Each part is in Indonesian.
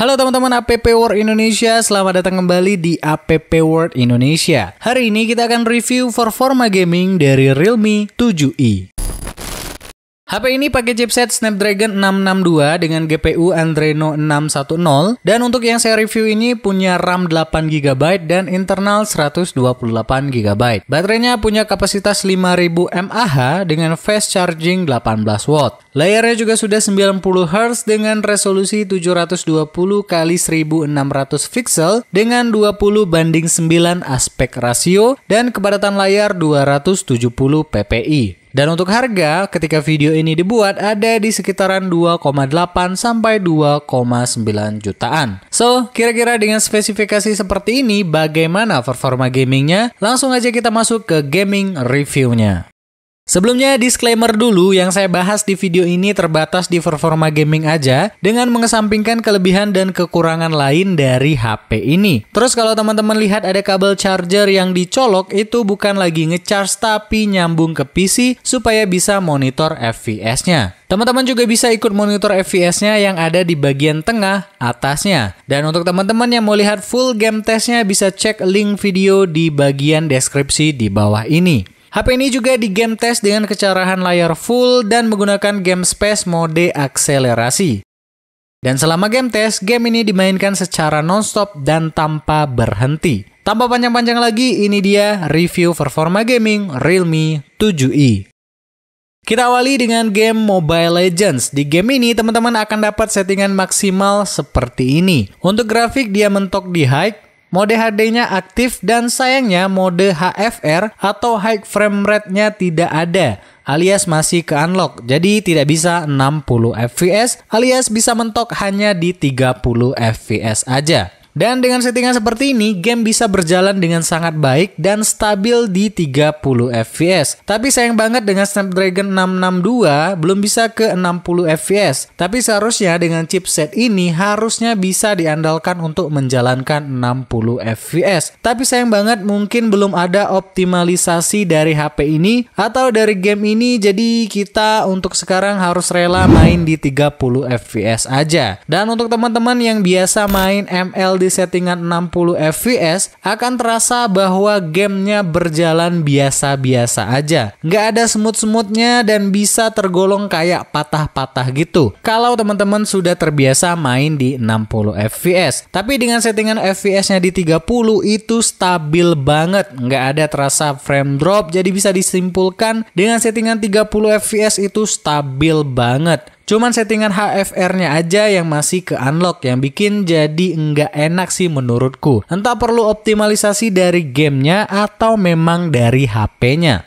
Halo teman-teman APP World Indonesia, selamat datang kembali di APP World Indonesia. Hari ini kita akan review performa gaming dari Realme 7i. HP ini pakai chipset Snapdragon 662 dengan GPU Adreno 610, dan untuk yang saya review ini punya RAM 8GB dan internal 128GB. Baterainya punya kapasitas 5000 mAh dengan fast charging 18W. Layarnya juga sudah 90Hz dengan resolusi 720x1600 pixel dengan 20:9 aspek rasio dan kepadatan layar 270 ppi. Dan untuk harga, ketika video ini dibuat ada di sekitaran 2,8 sampai 2,9 jutaan. So, kira-kira dengan spesifikasi seperti ini, bagaimana performa gamingnya? Langsung aja kita masuk ke gaming reviewnya. Sebelumnya disclaimer dulu, yang saya bahas di video ini terbatas di performa gaming aja dengan mengesampingkan kelebihan dan kekurangan lain dari HP ini. Terus kalau teman-teman lihat ada kabel charger yang dicolok, itu bukan lagi ngecharge tapi nyambung ke PC supaya bisa monitor FPS-nya. Teman-teman juga bisa ikut monitor FPS-nya yang ada di bagian tengah atasnya. Dan untuk teman-teman yang mau lihat full game testnya bisa cek link video di bagian deskripsi di bawah ini. HP ini juga di game test dengan kecerahan layar full dan menggunakan game space mode akselerasi. Dan selama game test, game ini dimainkan secara non-stop dan tanpa berhenti. Tanpa panjang-panjang lagi, ini dia review performa gaming Realme 7i. Kita awali dengan game Mobile Legends. Di game ini, teman-teman akan dapat settingan maksimal seperti ini. Untuk grafik, dia mentok di high. Mode HD-nya aktif dan sayangnya mode HFR atau High Frame Rate-nya tidak ada, alias masih ke unlock. Jadi tidak bisa 60 fps, alias bisa mentok hanya di 30 fps aja. Dan dengan settingan seperti ini, game bisa berjalan dengan sangat baik dan stabil di 30 fps. Tapi sayang banget dengan Snapdragon 662 belum bisa ke 60 fps. Tapi seharusnya dengan chipset ini harusnya bisa diandalkan untuk menjalankan 60 fps. Tapi sayang banget mungkin belum ada optimalisasi dari HP ini atau dari game ini, jadi kita untuk sekarang harus rela main di 30 fps aja. Dan untuk teman-teman yang biasa main ML di settingan 60 fps akan terasa bahwa gamenya berjalan biasa-biasa aja. Nggak ada semut-semutnya dan bisa tergolong kayak patah-patah gitu kalau teman-teman sudah terbiasa main di 60 fps. Tapi dengan settingan fps-nya di 30 itu stabil banget, nggak ada terasa frame drop, jadi bisa disimpulkan dengan settingan 30 fps itu stabil banget. Cuman settingan HFR-nya aja yang masih ke unlock yang bikin jadi nggak enak sih menurutku. Entah perlu optimalisasi dari gamenya atau memang dari HP-nya.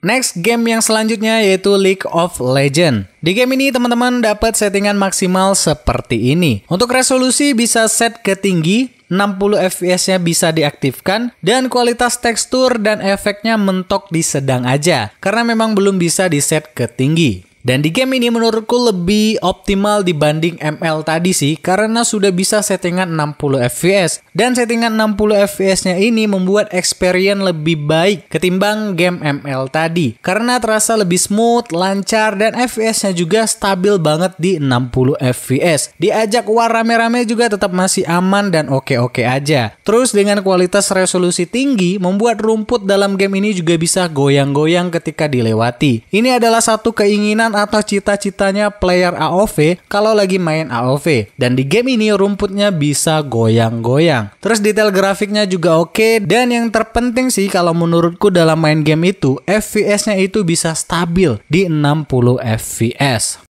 Next game yang selanjutnya yaitu League of Legends. Di game ini teman-teman dapat settingan maksimal seperti ini. Untuk resolusi bisa set ke tinggi, 60 fps-nya bisa diaktifkan, dan kualitas tekstur dan efeknya mentok di sedang aja karena memang belum bisa di set ke tinggi. Dan di game ini menurutku lebih optimal dibanding ML tadi sih, karena sudah bisa settingan 60 fps. Dan settingan 60 fps-nya ini membuat experience lebih baik ketimbang game ML tadi, karena terasa lebih smooth, lancar, dan fps-nya juga stabil banget di 60 fps. Diajak war rame-rame juga tetap masih aman dan oke-oke aja. Terus dengan kualitas resolusi tinggi, membuat rumput dalam game ini juga bisa goyang-goyang ketika dilewati. Ini adalah satu keinginan atau cita-citanya player AoV kalau lagi main AoV. Dan di game ini rumputnya bisa goyang-goyang. Terus detail grafiknya juga oke. Dan yang terpenting sih kalau menurutku dalam main game itu, FPS-nya itu bisa stabil di 60 fps.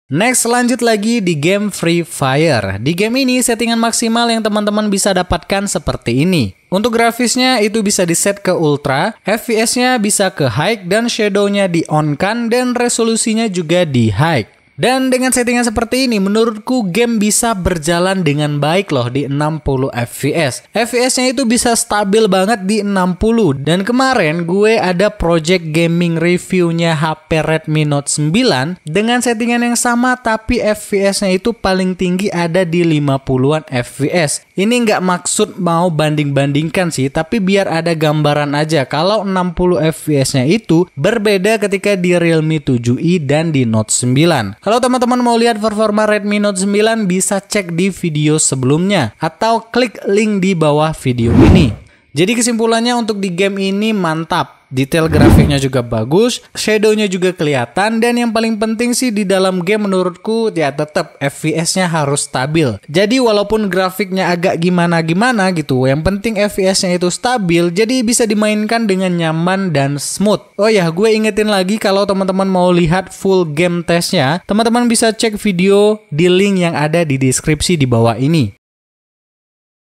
Next, lanjut lagi di game Free Fire. Di game ini settingan maksimal yang teman-teman bisa dapatkan seperti ini. Untuk grafisnya itu bisa di set ke ultra, FPS-nya bisa ke high dan shadow-nya di on-kan dan resolusinya juga di high. Dan dengan settingan seperti ini, menurutku game bisa berjalan dengan baik loh di 60 fps. FPS-nya itu bisa stabil banget di 60. Dan kemarin gue ada project gaming reviewnya HP Redmi Note 9 dengan settingan yang sama, tapi FPS-nya itu paling tinggi ada di 50-an fps. Ini nggak maksud mau banding-bandingkan sih, tapi biar ada gambaran aja kalau 60 fps-nya itu berbeda ketika di Realme 7i dan di Note 9. Kalau teman-teman mau lihat performa Redmi Note 9 bisa cek di video sebelumnya atau klik link di bawah video ini. Jadi kesimpulannya untuk di game ini mantap. Detail grafiknya juga bagus, shadownya juga kelihatan, dan yang paling penting sih di dalam game menurutku ya tetap FPS-nya harus stabil. Jadi walaupun grafiknya agak gimana-gimana gitu, yang penting FPS-nya itu stabil, jadi bisa dimainkan dengan nyaman dan smooth. Oh ya, gue ingetin lagi kalau teman-teman mau lihat full game testnya, teman-teman bisa cek video di link yang ada di deskripsi di bawah ini.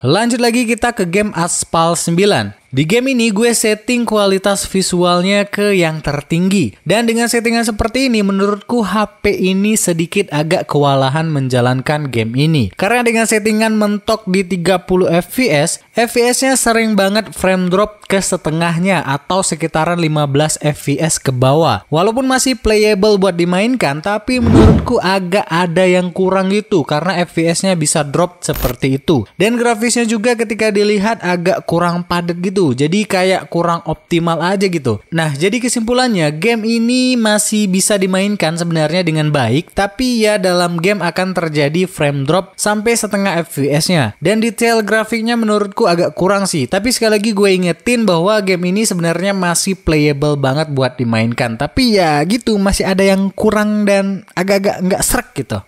Lanjut lagi kita ke game Aspal 9. Di game ini gue setting kualitas visualnya ke yang tertinggi. Dan dengan settingan seperti ini menurutku HP ini sedikit agak kewalahan menjalankan game ini. Karena dengan settingan mentok di 30 fps, FPS-nya sering banget frame drop ke setengahnya atau sekitaran 15 fps ke bawah. Walaupun masih playable buat dimainkan, tapi menurutku agak ada yang kurang gitu karena FPS-nya bisa drop seperti itu. Dan grafisnya juga ketika dilihat agak kurang padat gitu. Jadi kayak kurang optimal aja gitu. Nah, jadi kesimpulannya game ini masih bisa dimainkan sebenarnya dengan baik, tapi ya dalam game akan terjadi frame drop sampai setengah fps-nya. Dan detail grafiknya menurutku agak kurang sih. Tapi sekali lagi gue ingetin bahwa game ini sebenarnya masih playable banget buat dimainkan. Tapi ya gitu, masih ada yang kurang dan agak-agak nggak srek gitu.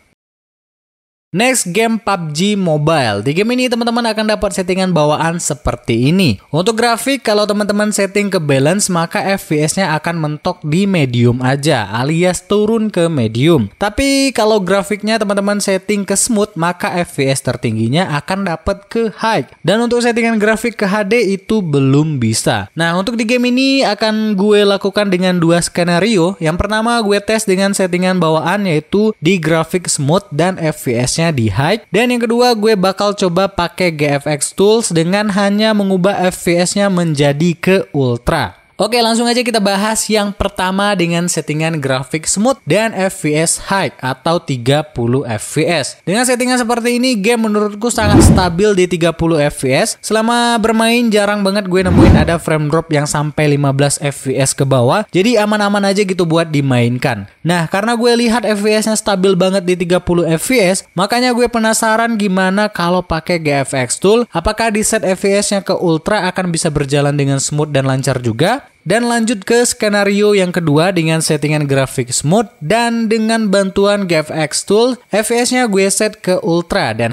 Next, game PUBG Mobile. Di game ini teman-teman akan dapat settingan bawaan seperti ini. Untuk grafik, kalau teman-teman setting ke balance, maka FPS-nya akan mentok di medium aja, alias turun ke medium. Tapi kalau grafiknya teman-teman setting ke smooth, maka FPS tertingginya akan dapat ke high. Dan untuk settingan grafik ke HD itu belum bisa. Nah, untuk di game ini akan gue lakukan dengan dua skenario. Yang pertama, gue tes dengan settingan bawaan yaitu di grafik smooth dan FPS-nya di high, dan yang kedua gue bakal coba pakai GFX Tools dengan hanya mengubah FPS-nya menjadi ke ultra. Oke, langsung aja kita bahas yang pertama dengan settingan grafik smooth dan FPS high atau 30 fps. Dengan settingan seperti ini, game menurutku sangat stabil di 30 fps. Selama bermain jarang banget gue nemuin ada frame drop yang sampai 15 fps ke bawah. Jadi aman-aman aja gitu buat dimainkan. Nah, karena gue lihat FPS-nya stabil banget di 30 fps, makanya gue penasaran gimana kalau pakai GFX Tool. Apakah di set FPS-nya ke ultra akan bisa berjalan dengan smooth dan lancar juga? Dan lanjut ke skenario yang kedua dengan settingan grafik smooth dan dengan bantuan GFX Tool, FPS-nya gue set ke ultra dan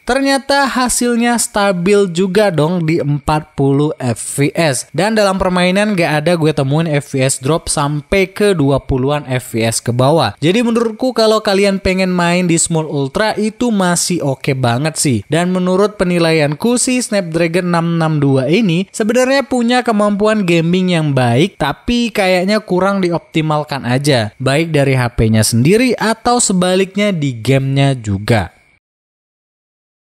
ternyata hasilnya stabil juga dong di 40 fps. Dan dalam permainan gak ada gue temuin FPS drop sampai ke 20-an fps ke bawah. Jadi menurutku kalau kalian pengen main di smooth ultra itu masih oke banget sih. Dan menurut penilaianku si Snapdragon 662 ini sebenarnya punya kemampuan gaming yang baik, tapi kayaknya kurang dioptimalkan aja, baik dari HP-nya sendiri atau sebaliknya di gamenya juga.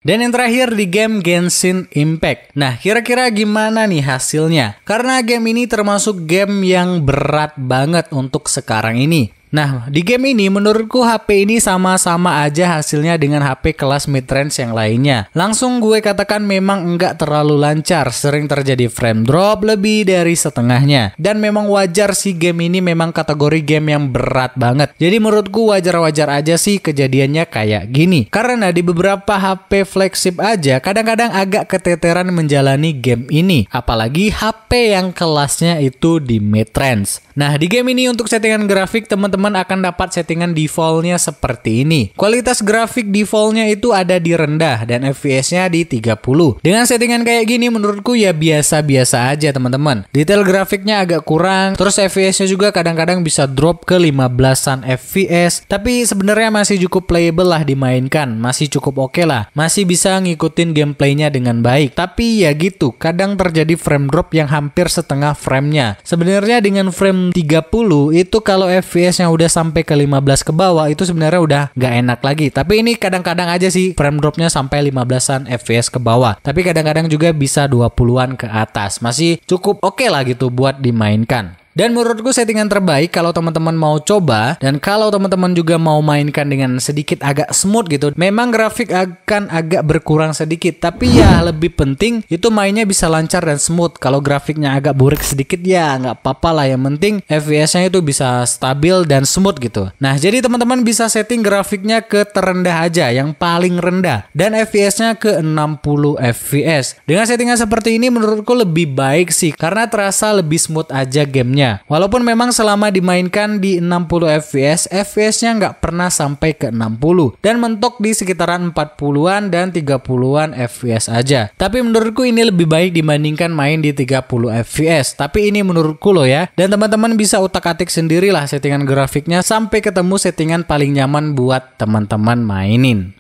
Dan yang terakhir di game Genshin Impact. Nah, kira-kira gimana nih hasilnya? Karena game ini termasuk game yang berat banget untuk sekarang ini. Nah, di game ini menurutku HP ini sama-sama aja hasilnya dengan HP kelas mid-range yang lainnya. Langsung gue katakan memang enggak terlalu lancar, sering terjadi frame drop lebih dari setengahnya. Dan memang wajar sih game ini memang kategori game yang berat banget. Jadi menurutku wajar-wajar aja sih kejadiannya kayak gini. Karena di beberapa HP flagship aja kadang-kadang agak keteteran menjalani game ini. Apalagi HP yang kelasnya itu di mid-range. Nah, di game ini untuk settingan grafik teman-teman akan dapat settingan defaultnya seperti ini. Kualitas grafik defaultnya itu ada di rendah dan FPS-nya di 30. Dengan settingan kayak gini menurutku ya biasa-biasa aja teman-teman. Detail grafiknya agak kurang, terus FPS-nya juga kadang-kadang bisa drop ke 15-an FPS. Tapi sebenarnya masih cukup playable lah dimainkan, masih cukup oke lah. Masih bisa ngikutin gameplaynya dengan baik. Tapi ya gitu, kadang terjadi frame drop yang hampir setengah frame-nya. Sebenarnya dengan frame 30 itu kalau FPS-nya udah sampai ke 15 ke bawah itu sebenarnya udah nggak enak lagi. Tapi ini kadang-kadang aja sih frame dropnya sampai 15-an FPS ke bawah. Tapi kadang-kadang juga bisa 20-an ke atas. Masih cukup oke lah gitu buat dimainkan. Dan menurutku settingan terbaik kalau teman-teman mau coba dan kalau teman-teman juga mau mainkan dengan sedikit agak smooth gitu. Memang grafik akan agak berkurang sedikit, tapi ya lebih penting itu mainnya bisa lancar dan smooth. Kalau grafiknya agak burik sedikit ya nggak apa-apa lah, yang penting FPS-nya itu bisa stabil dan smooth gitu. Nah, jadi teman-teman bisa setting grafiknya ke terendah aja, yang paling rendah, dan FPS-nya ke 60 FPS. Dengan settingan seperti ini menurutku lebih baik sih, karena terasa lebih smooth aja gamenya. Walaupun memang selama dimainkan di 60 FPS, FPS-nya nggak pernah sampai ke 60 dan mentok di sekitaran 40-an dan 30-an FPS aja. Tapi menurutku ini lebih baik dibandingkan main di 30 FPS. Tapi ini menurutku loh ya. Dan teman-teman bisa utak-atik sendirilah settingan grafiknya sampai ketemu settingan paling nyaman buat teman-teman mainin.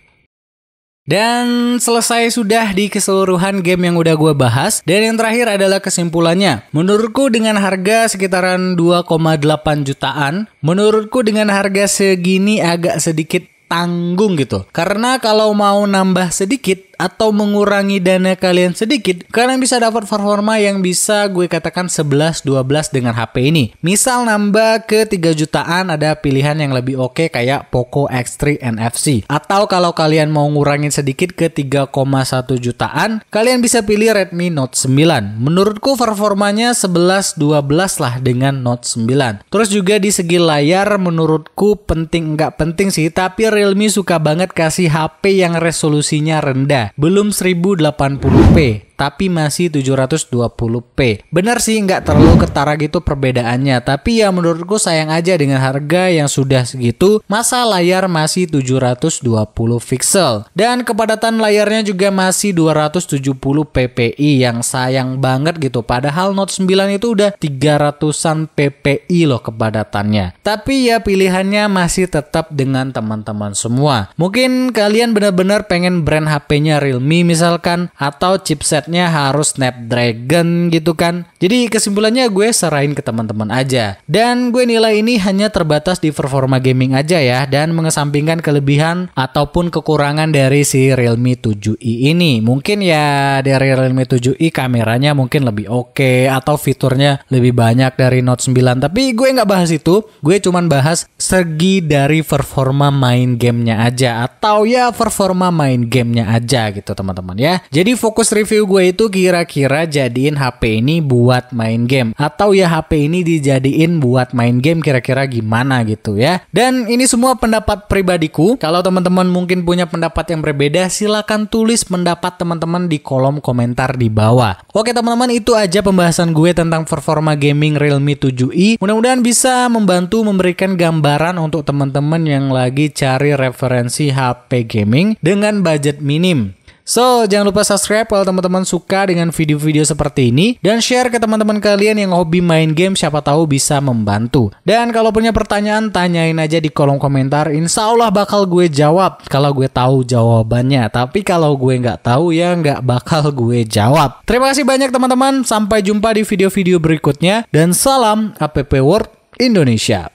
Dan selesai sudah di keseluruhan game yang udah gue bahas. Dan yang terakhir adalah kesimpulannya. Menurutku dengan harga sekitaran 2,8 jutaan, menurutku dengan harga segini agak sedikit tanggung gitu. Karena kalau mau nambah sedikit atau mengurangi dana kalian sedikit, kalian bisa dapat performa yang bisa gue katakan 11-12 dengan HP ini. Misal nambah ke 3 jutaan ada pilihan yang lebih oke kayak Poco X3 NFC. Atau kalau kalian mau ngurangin sedikit ke 3,1 jutaan, kalian bisa pilih Redmi Note 9. Menurutku performanya 11-12 lah dengan Note 9. Terus juga di segi layar menurutku nggak penting sih, tapi Realme suka banget kasih HP yang resolusinya rendah. Belum 1080p, tapi masih 720p. Benar sih nggak terlalu ketara gitu perbedaannya, tapi ya menurutku sayang aja dengan harga yang sudah segitu, masa layar masih 720 pixel. Dan kepadatan layarnya juga masih 270 ppi, yang sayang banget gitu. Padahal Note 9 itu udah 300-an ppi loh kepadatannya. Tapi ya pilihannya masih tetap dengan teman-teman semua. Mungkin kalian benar-benar pengen brand HP-nya Realme misalkan, atau chipset harus Snapdragon gitu kan. Jadi kesimpulannya gue serahin ke teman-teman aja. Dan gue nilai ini hanya terbatas di performa gaming aja ya, dan mengesampingkan kelebihan ataupun kekurangan dari si Realme 7i ini. Mungkin ya dari Realme 7i kameranya mungkin lebih oke, atau fiturnya lebih banyak dari Note 9. Tapi gue nggak bahas itu. Gue cuman bahas segi dari performa main gamenya aja, atau ya performa main gamenya aja gitu teman-teman ya. Jadi fokus review gue itu kira-kira jadiin HP ini buat main game, atau ya HP ini dijadiin buat main game kira-kira gimana gitu ya. Dan ini semua pendapat pribadiku. Kalau teman-teman mungkin punya pendapat yang berbeda, silakan tulis pendapat teman-teman di kolom komentar di bawah. Oke teman-teman, itu aja pembahasan gue tentang performa gaming Realme 7i. Mudah-mudahan bisa membantu memberikan gambaran untuk teman-teman yang lagi cari referensi HP gaming dengan budget minim. So, jangan lupa subscribe kalau teman-teman suka dengan video-video seperti ini, dan share ke teman-teman kalian yang hobi main game, siapa tahu bisa membantu. Dan kalau punya pertanyaan, tanyain aja di kolom komentar. Insya Allah bakal gue jawab kalau gue tahu jawabannya. Tapi kalau gue nggak tahu ya nggak bakal gue jawab. Terima kasih banyak teman-teman. Sampai jumpa di video-video berikutnya. Dan salam APP World Indonesia.